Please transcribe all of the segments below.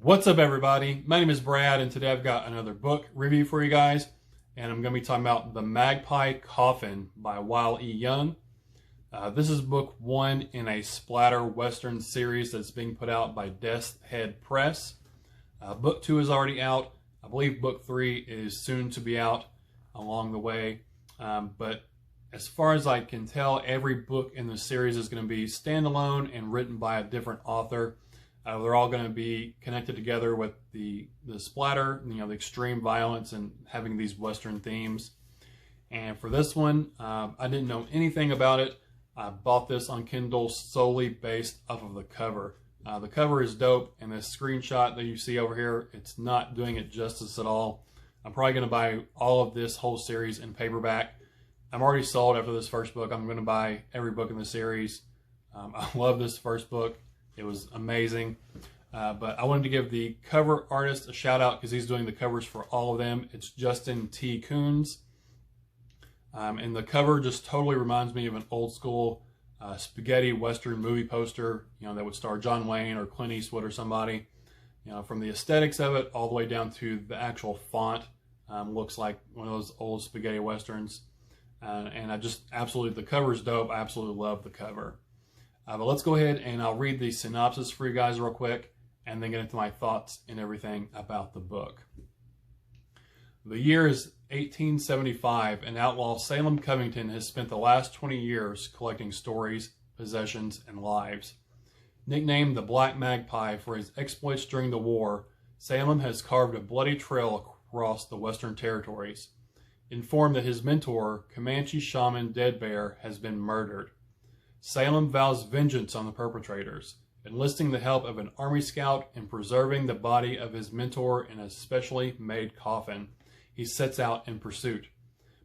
What's up, everybody? My name is Brad, and today I've got another book review for you guys, and I'm going to be talking about The MAGPIE COFFIN by Wile E. Young. This is book one in a splatter western series that's being put out by Death's Head Press. Book two is already out. I believe book three is soon to be out along the way, but as far as I can tell, every book in the series is going to be standalone and written by a different author. They're all going to be connected together with the splatter, the extreme violence and having these Western themes. And for this one, I didn't know anything about it. I bought this on Kindle solely based off of the cover. The cover is dope, and this screenshot that you see over here, it's not doing it justice at all. I'm probably going to buy all of this whole series in paperback. I'm already sold after this first book. I'm going to buy every book in the series. I love this first book. It was amazing. But I wanted to give the cover artist a shout out because he's doing the covers for all of them. It's Justin T. Coons. And the cover just totally reminds me of an old school spaghetti Western movie poster, that would star John Wayne or Clint Eastwood or somebody. From the aesthetics of it all the way down to the actual font, looks like one of those old spaghetti Westerns. And I just absolutely, the cover is dope. I absolutely love the cover. But let's go ahead and I'll read the synopsis for you guys real quick and then get into my thoughts and everything about the book. The year is 1875, and outlaw Salem Covington has spent the last 20 years collecting stories, possessions, and lives. Nicknamed the Black Magpie for his exploits during the war, Salem has carved a bloody trail across the Western territories. Informed that his mentor, Comanche shaman Dead Bear, has been murdered, Salem vows vengeance on the perpetrators, enlisting the help of an army scout and preserving the body of his mentor in a specially made coffin. He sets out in pursuit.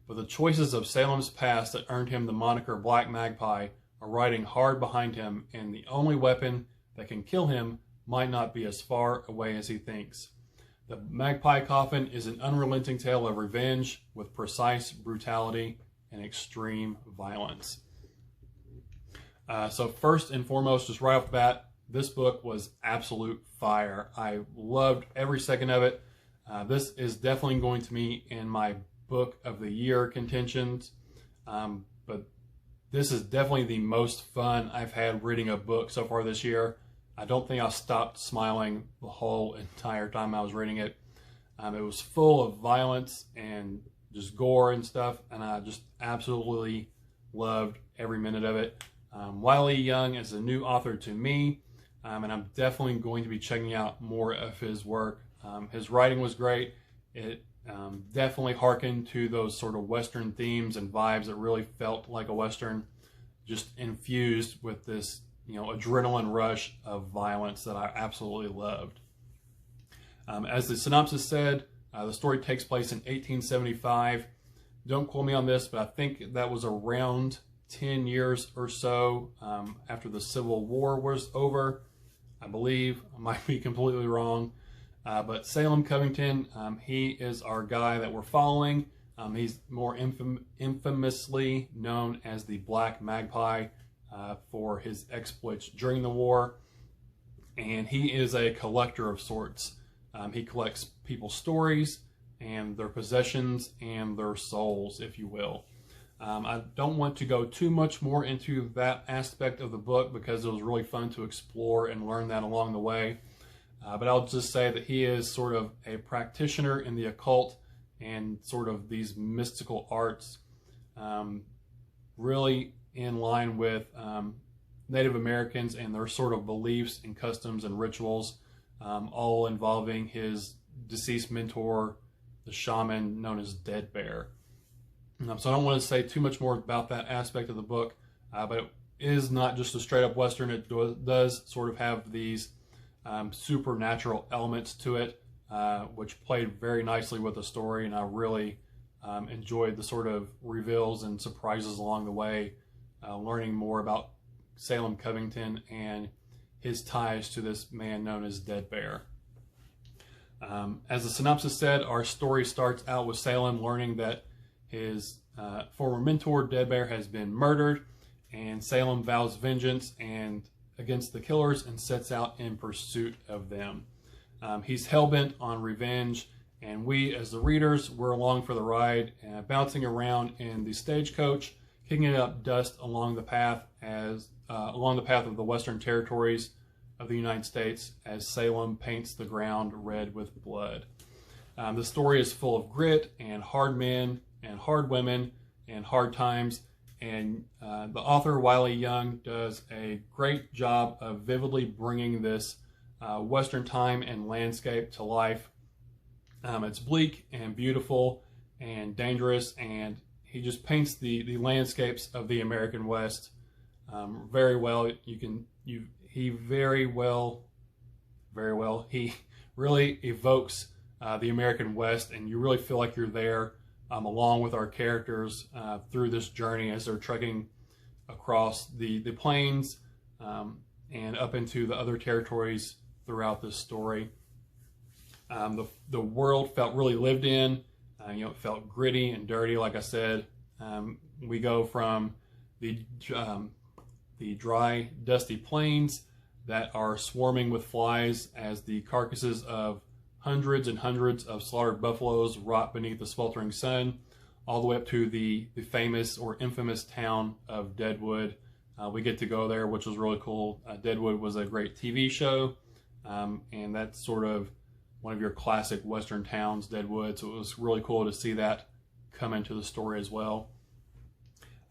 But the choices of Salem's past that earned him the moniker Black Magpie are riding hard behind him, and the only weapon that can kill him might not be as far away as he thinks. The Magpie Coffin is an unrelenting tale of revenge with precise brutality and extreme violence. So first and foremost, just right off the bat, this book was absolute fire. I loved every second of it. This is definitely going to be in my book of the year contentions. But this is definitely the most fun I've had reading a book so far this year. I don't think I stopped smiling the whole entire time I was reading it. It was full of violence and just gore and stuff, and I just absolutely loved every minute of it. Wile E. Young is a new author to me, and I'm definitely going to be checking out more of his work. His writing was great. It definitely harkened to those sort of Western themes and vibes that really felt like a Western, just infused with this, adrenaline rush of violence that I absolutely loved. As the synopsis said, the story takes place in 1875. Don't quote me on this, but I think that was around 10 years or so after the Civil War was over, I believe. I might be completely wrong. But Salem Covington, he is our guy that we're following. He's more infamously known as the Black Magpie for his exploits during the war. And he is a collector of sorts. He collects people's stories and their possessions and their souls, if you will. I don't want to go too much more into that aspect of the book because it was really fun to explore and learn that along the way. But I'll just say that he is sort of a practitioner in the occult and sort of these mystical arts, really in line with Native Americans and their sort of beliefs and customs and rituals, all involving his deceased mentor, the shaman known as Dead Bear. So I don't want to say too much more about that aspect of the book, but it is not just a straight up Western. It does sort of have these supernatural elements to it, which played very nicely with the story, and I really enjoyed the sort of reveals and surprises along the way, learning more about Salem Covington and his ties to this man known as Dead Bear. As the synopsis said, our story starts out with Salem learning that his former mentor, Dead Bear, has been murdered, and Salem vows vengeance against the killers and sets out in pursuit of them. He's hell-bent on revenge, and we as the readers, we're along for the ride, bouncing around in the stagecoach, kicking up dust along the path of the Western territories of the United States as Salem paints the ground red with blood. The story is full of grit and hard men and hard women and hard times, and the author Wile Young does a great job of vividly bringing this Western time and landscape to life. It's bleak and beautiful and dangerous, and he just paints the landscapes of the American West very well. He really evokes the American West, and you really feel like you're there along with our characters through this journey as they're trekking across the plains and up into the other territories throughout this story. The world felt really lived in. It felt gritty and dirty, like I said. We go from the dry, dusty plains that are swarming with flies as the carcasses of hundreds and hundreds of slaughtered buffaloes rot beneath the sweltering sun, all the way up to the famous or infamous town of Deadwood. We get to go there, which was really cool. Deadwood was a great TV show, and that's sort of one of your classic Western towns, Deadwood, so it was really cool to see that come into the story as well.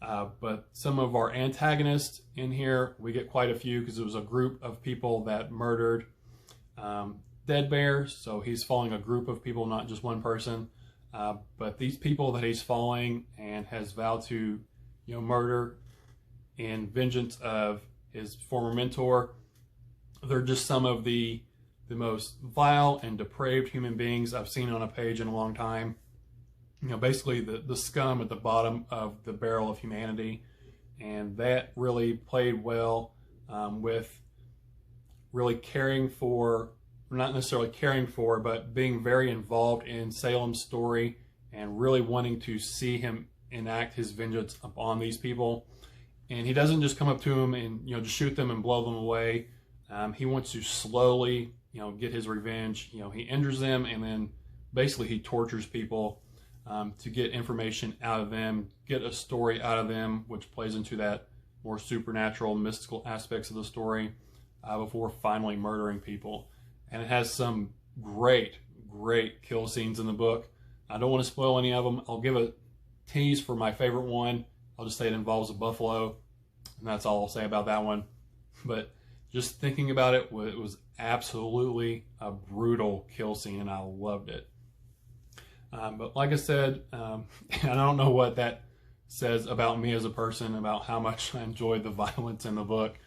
But some of our antagonists in here, we get quite a few because it was a group of people that murdered Dead Bear, so he's following a group of people, not just one person. But these people that he's following and has vowed to, murder in vengeance of his former mentor, they're just some of the most vile and depraved human beings I've seen on a page in a long time. Basically the scum at the bottom of the barrel of humanity, and that really played well with really caring for, not necessarily caring for, but being very involved in Salem's story and really wanting to see him enact his vengeance upon these people. And he doesn't just come up to them and just shoot them and blow them away. He wants to slowly get his revenge. He injures them, and then basically he tortures people to get information out of them, get a story out of them, which plays into that more supernatural, mystical aspects of the story before finally murdering people. And it has some great kill scenes in the book. I don't want to spoil any of them. I'll give a tease for my favorite one. I'll just say it involves a buffalo, and that's all I'll say about that one. But just thinking about it, it was absolutely a brutal kill scene, and I loved it. But like I said, I don't know what that says about me as a person, about how much I enjoyed the violence in the book.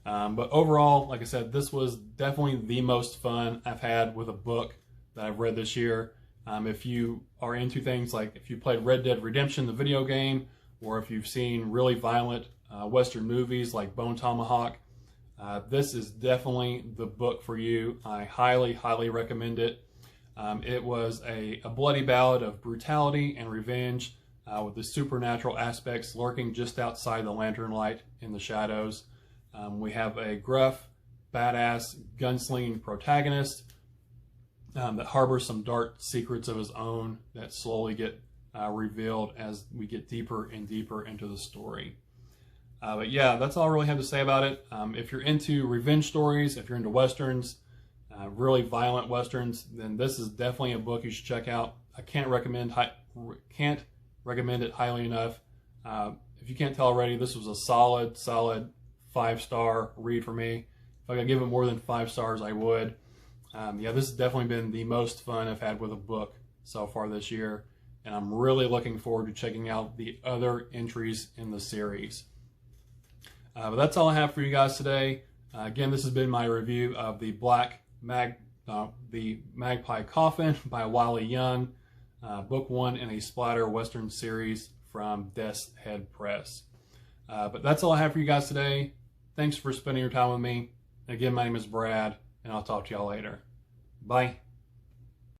But overall, like I said, this was definitely the most fun I've had with a book that I've read this year. If you are into things like if you played Red Dead Redemption, the video game, or if you've seen really violent Western movies like Bone Tomahawk, this is definitely the book for you. I highly recommend it. It was a bloody ballad of brutality and revenge with the supernatural aspects lurking just outside the lantern light in the shadows. We have a gruff, badass, gunslinging protagonist that harbors some dark secrets of his own that slowly get revealed as we get deeper and deeper into the story. But yeah, that's all I really have to say about it. If you're into revenge stories, if you're into Westerns, really violent Westerns, then this is definitely a book you should check out. I can't recommend it highly enough. If you can't tell already, this was a solid 5-star read for me. If I could give it more than 5 stars, I would. Yeah, this has definitely been the most fun I've had with a book so far this year, and I'm really looking forward to checking out the other entries in the series. But that's all I have for you guys today. Again, this has been my review of the MAGPIE Coffin by Wile Young, book 1 in a Splatter Western series from Death's Head Press. But that's all I have for you guys today. Thanks for spending your time with me. Again, my name is Brad, and I'll talk to y'all later. Bye.